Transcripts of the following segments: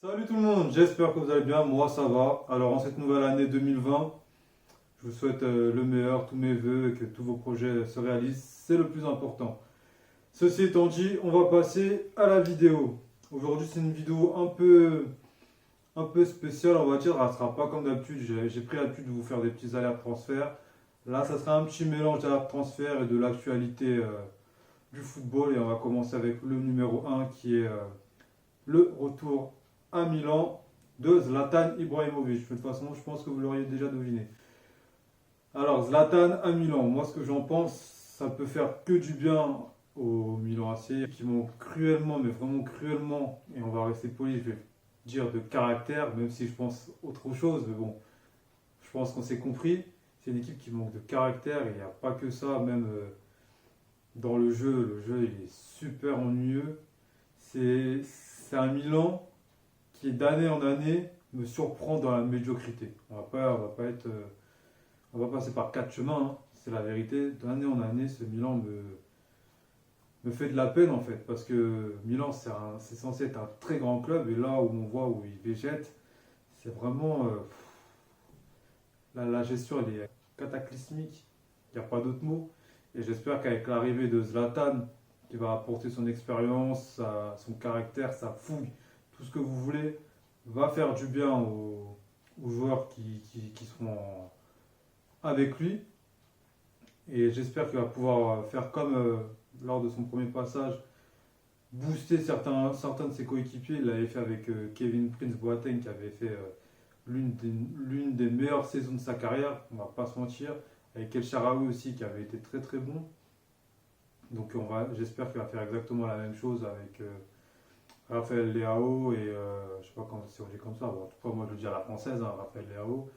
Salut tout le monde, j'espère que vous allez bien, moi ça va. Alors en cette nouvelle année 2020, je vous souhaite le meilleur, tous mes voeux et que tous vos projets se réalisent, c'est le plus important. Ceci étant dit, on va passer à la vidéo. Aujourd'hui c'est une vidéo un peu spéciale, on va dire, elle ne sera pas comme d'habitude, j'ai pris l'habitude de vous faire des petits alertes transferts. Là ça sera un petit mélange d'alertes transferts et de l'actualité du football et on va commencer avec le numéro un qui est le retour à Milan de Zlatan Ibrahimovic. De toute façon, je pense que vous l'auriez déjà deviné. Alors, Zlatan à Milan, moi ce que j'en pense, ça peut faire que du bien au Milan AC, qui manque cruellement, mais vraiment cruellement, et on va rester poli, je vais dire de caractère, même si je pense autre chose, mais bon, je pense qu'on s'est compris. C'est une équipe qui manque de caractère, et il n'y a pas que ça, même dans le jeu il est super ennuyeux. C'est un Milan qui d'année en année me surprend dans la médiocrité. On va passer par quatre chemins, hein. C'est la vérité. D'année en année, ce Milan me fait de la peine en fait, parce que Milan c'est censé être un très grand club et là où on voit où il végète, c'est vraiment la gestion elle est cataclysmique. Il n'y a pas d'autre mot. Et j'espère qu'avec l'arrivée de Zlatan, qui va apporter son expérience, son caractère, sa fougue, tout ce que vous voulez, va faire du bien aux joueurs qui seront avec lui. Et j'espère qu'il va pouvoir faire comme lors de son premier passage, booster certains de ses coéquipiers. Il l'avait fait avec Kevin Prince Boateng qui avait fait l'une des meilleures saisons de sa carrière, on va pas se mentir. Avec El Shaarawy aussi qui avait été très très bon. Donc j'espère qu'il va faire exactement la même chose avec Raphaël Leao et je sais pas comment c'est dit comme ça. Bon, en tout cas moi je le dis à la française, hein, Raphaël Leao.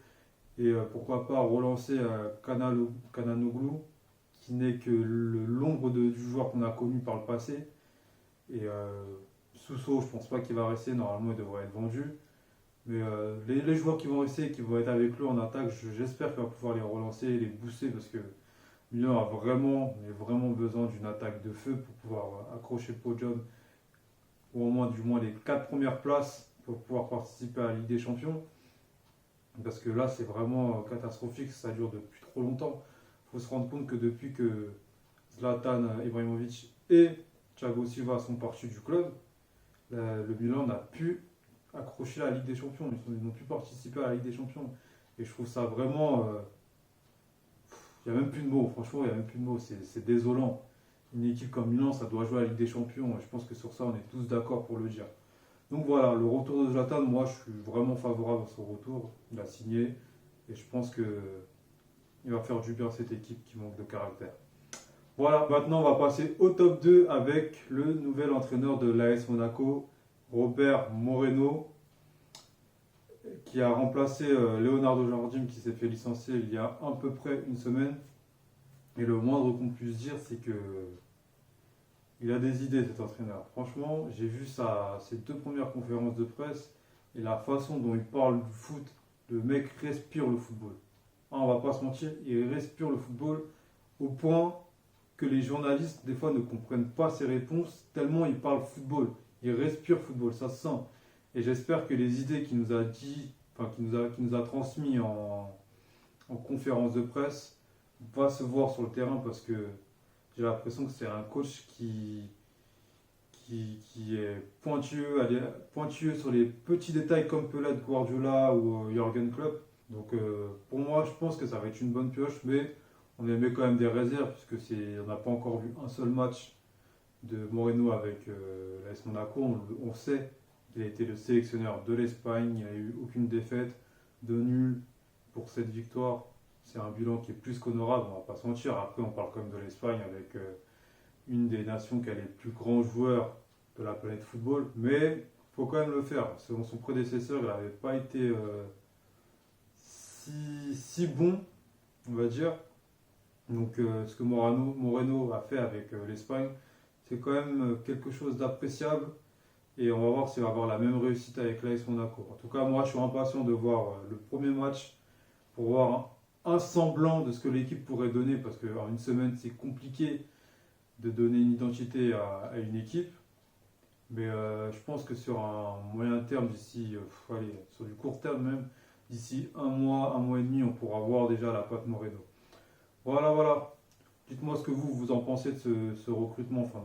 Et pourquoi pas relancer Kananoglou, qui n'est que l'ombre du joueur qu'on a connu par le passé. Et Sousso, je pense pas qu'il va rester, normalement il devrait être vendu. Mais les joueurs qui vont rester, qui vont être avec lui en attaque, j'espère qu'il va pouvoir les relancer et les booster parce que Milan a vraiment besoin d'une attaque de feu pour pouvoir accrocher le podium, ou au moins du moins les quatre premières places pour pouvoir participer à la Ligue des Champions. Parce que là, c'est vraiment catastrophique, ça dure depuis trop longtemps. Il faut se rendre compte que depuis que Zlatan Ibrahimovic et Thiago Silva sont partis du club, le Milan n'a pu accrocher la Ligue des Champions. Ils n'ont plus participé à la Ligue des Champions. Et je trouve ça vraiment. Il n'y a même plus de mots, franchement, il n'y a même plus de mots. C'est désolant. Une équipe comme Milan, ça doit jouer à la Ligue des Champions. Et je pense que sur ça, on est tous d'accord pour le dire. Donc voilà, le retour de Zlatan, moi je suis vraiment favorable à son retour. Il a signé et je pense qu'il va faire du bien à cette équipe qui manque de caractère. Voilà, maintenant on va passer au top 2 avec le nouvel entraîneur de l'AS Monaco, Robert Moreno, qui a remplacé Leonardo Jardim qui s'est fait licencier il y a à peu près une semaine. Et le moindre qu'on puisse dire, c'est que il a des idées cet entraîneur. Franchement, j'ai vu ses deux premières conférences de presse et la façon dont il parle du foot, le mec respire le football. Ah, on va pas se mentir, il respire le football au point que les journalistes des fois ne comprennent pas ses réponses tellement il parle football. Il respire football, ça se sent. Et j'espère que les idées qu'il nous a dit, enfin qu'il nous a transmis en conférence de presse, va se voir sur le terrain parce que j'ai l'impression que c'est un coach qui est pointueux sur les petits détails comme peut l'être Guardiola ou Jürgen Klopp. Donc pour moi, je pense que ça va être une bonne pioche, mais on émet quand même des réserves puisque on n'a pas encore vu un seul match de Moreno avec l'AS Monaco. On sait qu'il a été le sélectionneur de l'Espagne, il n'y a eu aucune défaite, de nul pour cette victoire. C'est un bilan qui est plus qu'honorable, on va pas se mentir. Après, on parle quand même de l'Espagne avec une des nations qui a les plus grands joueurs de la planète football. Mais il faut quand même le faire. Selon son prédécesseur, il n'avait pas été si bon, on va dire. Donc ce que Moreno a fait avec l'Espagne, c'est quand même quelque chose d'appréciable. Et on va voir s'il va avoir la même réussite avec l'AS Monaco. En tout cas, moi, je suis impatient de voir le premier match pour voir un semblant de ce que l'équipe pourrait donner, parce qu'en une semaine, c'est compliqué de donner une identité à une équipe. Mais je pense que sur un moyen terme, d'ici, allez, sur du court terme même, d'ici un mois et demi, on pourra voir déjà la patte Moreno. Voilà, voilà. Dites-moi ce que vous en pensez de ce recrutement, enfin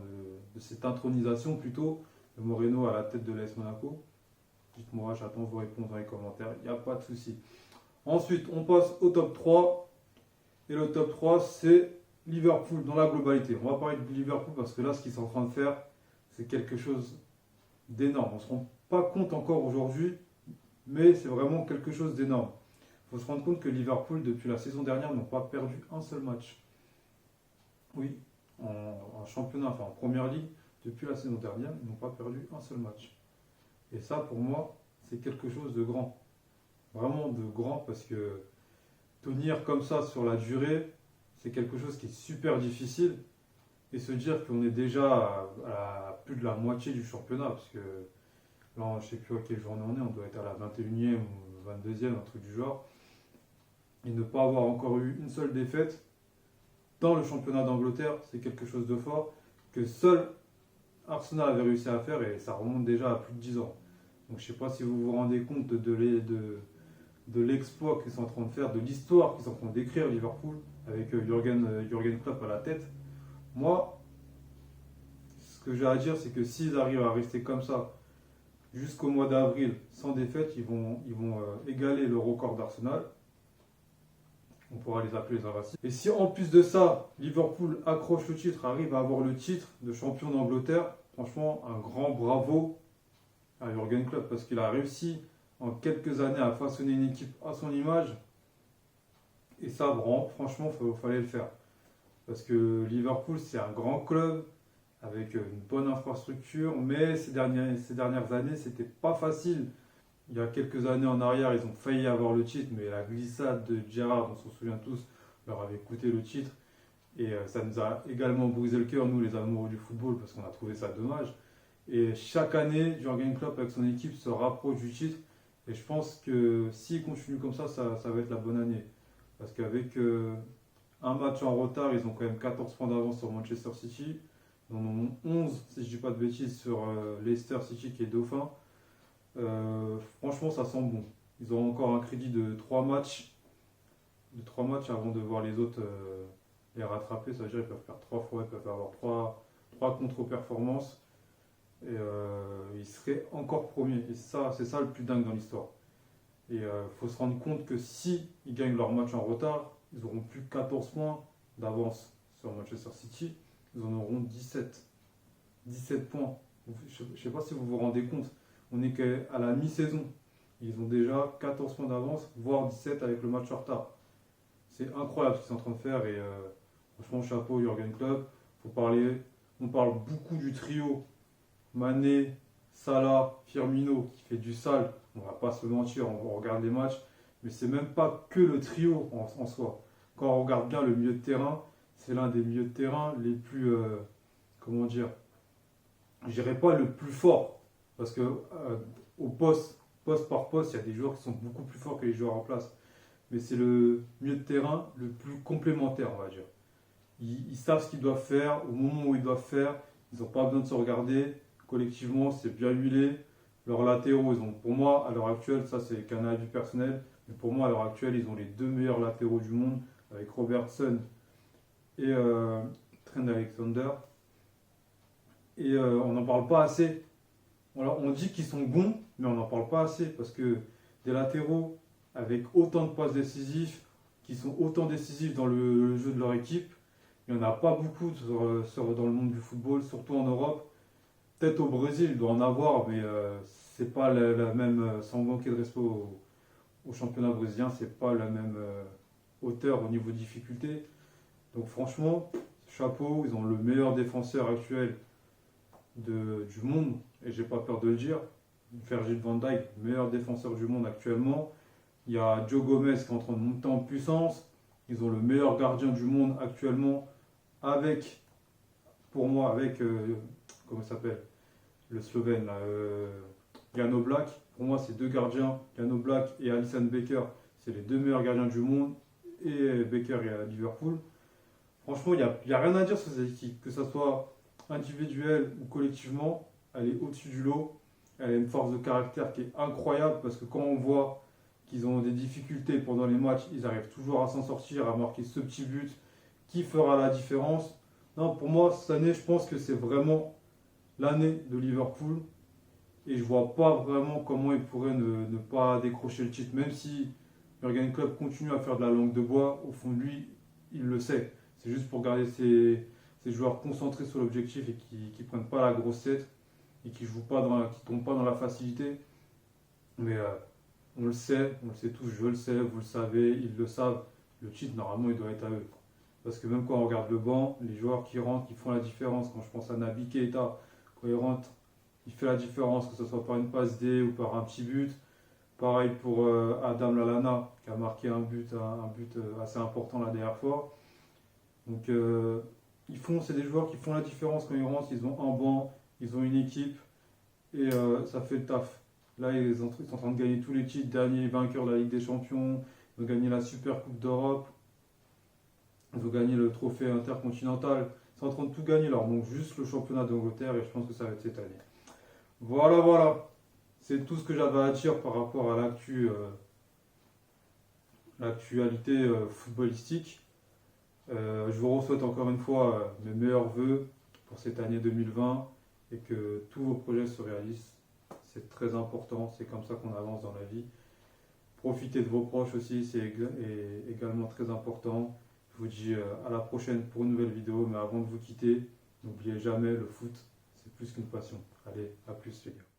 de cette intronisation plutôt, de Moreno à la tête de l'AS Monaco. Dites-moi, j'attends vos réponses dans les commentaires, il n'y a pas de souci. Ensuite, on passe au top 3. Et le top 3, c'est Liverpool dans la globalité. On va parler de Liverpool parce que là, ce qu'ils sont en train de faire, c'est quelque chose d'énorme. On ne se rend pas compte encore aujourd'hui, mais c'est vraiment quelque chose d'énorme. Il faut se rendre compte que Liverpool, depuis la saison dernière, n'ont pas perdu un seul match. Oui, en championnat, enfin en première ligue, depuis la saison dernière, ils n'ont pas perdu un seul match. Et ça, pour moi, c'est quelque chose de grand. Vraiment de grand parce que tenir comme ça sur la durée, c'est quelque chose qui est super difficile. Et se dire qu'on est déjà à plus de la moitié du championnat, parce que là, je ne sais plus à quelle journée on doit être à la 21e ou 22e, un truc du genre. Et ne pas avoir encore eu une seule défaite dans le championnat d'Angleterre, c'est quelque chose de fort que seul Arsenal avait réussi à faire et ça remonte déjà à plus de 10 ans. Donc je ne sais pas si vous vous rendez compte de l'exploit qu'ils sont en train de faire, de l'histoire qu'ils sont en train d'écrire Liverpool avec Jürgen Klopp à la tête. Moi, ce que j'ai à dire, c'est que s'ils arrivent à rester comme ça jusqu'au mois d'avril sans défaite, ils vont égaler le record d'Arsenal. On pourra les appeler les invincibles. Et si en plus de ça, Liverpool accroche le titre, arrive à avoir le titre de champion d'Angleterre, franchement, un grand bravo à Jürgen Klopp parce qu'il a réussi en quelques années à façonner une équipe à son image. Et ça, franchement, il fallait le faire. Parce que Liverpool, c'est un grand club avec une bonne infrastructure, mais ces dernières années, c'était pas facile. Il y a quelques années en arrière, ils ont failli avoir le titre, mais la glissade de Gerrard, on s'en souvient tous, leur avait coûté le titre. Et ça nous a également brisé le cœur, nous les amoureux du football, parce qu'on a trouvé ça dommage. Et chaque année, Jürgen Klopp avec son équipe se rapproche du titre. Et je pense que s'il continue comme ça va être la bonne année. Parce qu'avec un match en retard, ils ont quand même 14 points d'avance sur Manchester City. Ils en ont 11, si je ne dis pas de bêtises, sur Leicester City qui est dauphin. Franchement, ça sent bon. Ils ont encore un crédit de 3 matchs avant de voir les autres les rattraper. Ça veut dire qu'ils peuvent faire 3 fois, ils peuvent avoir 3 contre-performances. Et ils seraient encore premiers. Et ça, c'est ça le plus dingue dans l'histoire. Et il faut se rendre compte que si ils gagnent leur match en retard, ils n'auront plus 14 points d'avance sur Manchester City. Ils en auront 17. 17 points. Je ne sais pas si vous vous rendez compte. On n'est qu'à la mi-saison. Ils ont déjà 14 points d'avance, voire 17 avec le match en retard. C'est incroyable ce qu'ils sont en train de faire. Et franchement, chapeau Jürgen Klopp. On parle beaucoup du trio Mané, Salah, Firmino qui fait du sale. On va pas se mentir, on regarde les matchs. Mais c'est même pas que le trio en soi. Quand on regarde bien le milieu de terrain, c'est l'un des milieux de terrain les plus, comment dire, je dirais pas le plus fort. Parce que au poste par poste, il y a des joueurs qui sont beaucoup plus forts que les joueurs en place. Mais c'est le milieu de terrain le plus complémentaire, on va dire. Ils savent ce qu'ils doivent faire au moment où ils doivent faire. Ils n'ont pas besoin de se regarder. Collectivement, c'est bien huilé. Leurs latéraux, pour moi, à l'heure actuelle, ça c'est qu'un avis personnel, mais pour moi, à l'heure actuelle, ils ont les deux meilleurs latéraux du monde, avec Robertson et Trent Alexander. Et on n'en parle pas assez. On dit qu'ils sont bons, mais on n'en parle pas assez, parce que des latéraux avec autant de passes décisives, qui sont autant décisifs dans le jeu de leur équipe, il n'y en a pas beaucoup dans le monde du football, surtout en Europe. Peut-être au Brésil, il doit en avoir, mais c'est pas la même, sans manquer de respect au championnat brésilien, c'est pas la même hauteur au niveau de difficulté. Donc franchement, chapeau, ils ont le meilleur défenseur actuel du monde, et j'ai pas peur de le dire. Virgil van Dijk, meilleur défenseur du monde actuellement. Il y a Joe Gomez qui est en train de monter en puissance. Ils ont le meilleur gardien du monde actuellement, pour moi, comment il s'appelle, le Slovène, là, Jan Oblak. Pour moi, ces deux gardiens, Jan Oblak et Alisson Becker, c'est les deux meilleurs gardiens du monde. Et Becker est à Liverpool. Franchement, il n'y a rien à dire sur ces équipes, que ce soit individuel ou collectivement. elle est au-dessus du lot. Elle a une force de caractère qui est incroyable parce que quand on voit qu'ils ont des difficultés pendant les matchs, ils arrivent toujours à s'en sortir, à marquer ce petit but qui fera la différence. Non, pour moi, cette année, je pense que c'est vraiment l'année de Liverpool. Et je vois pas vraiment comment ils pourraient ne pas décrocher le titre, même si Jürgen Klopp continue à faire de la langue de bois. Au fond de lui, il le sait. C'est juste pour garder ses joueurs concentrés sur l'objectif et qui ne prennent pas la grosse tête et qui jouent pas qui tombent pas dans la facilité. Mais on le sait tous, je le sais, vous le savez, ils le savent. Le titre, normalement, il doit être à eux. Parce que même quand on regarde le banc, les joueurs qui rentrent, qui font la différence. Quand je pense à Naby Keita, quand il rentre, il fait la différence, que ce soit par une passe D ou par un petit but. Pareil pour Adam Lallana, qui a marqué un but assez important la dernière fois. Donc, c'est des joueurs qui font la différence quand ils rentrent. Ils ont un banc, ils ont une équipe et ça fait le taf. Là, ils sont en train de gagner tous les titres, dernier vainqueur de la Ligue des Champions, ils ont gagné la Super Coupe d'Europe, ils ont gagné le trophée intercontinental. Ils sont en train de tout gagner. Alors, donc juste le championnat d'Angleterre et je pense que ça va être cette année. Voilà, voilà. C'est tout ce que j'avais à dire par rapport à l'actualité footballistique. Je vous souhaite encore une fois mes meilleurs vœux pour cette année 2020 et que tous vos projets se réalisent. C'est très important, c'est comme ça qu'on avance dans la vie. Profitez de vos proches aussi, c'est également très important. Je vous dis à la prochaine pour une nouvelle vidéo, mais avant de vous quitter, n'oubliez jamais le foot, c'est plus qu'une passion. Allez, à plus les gars.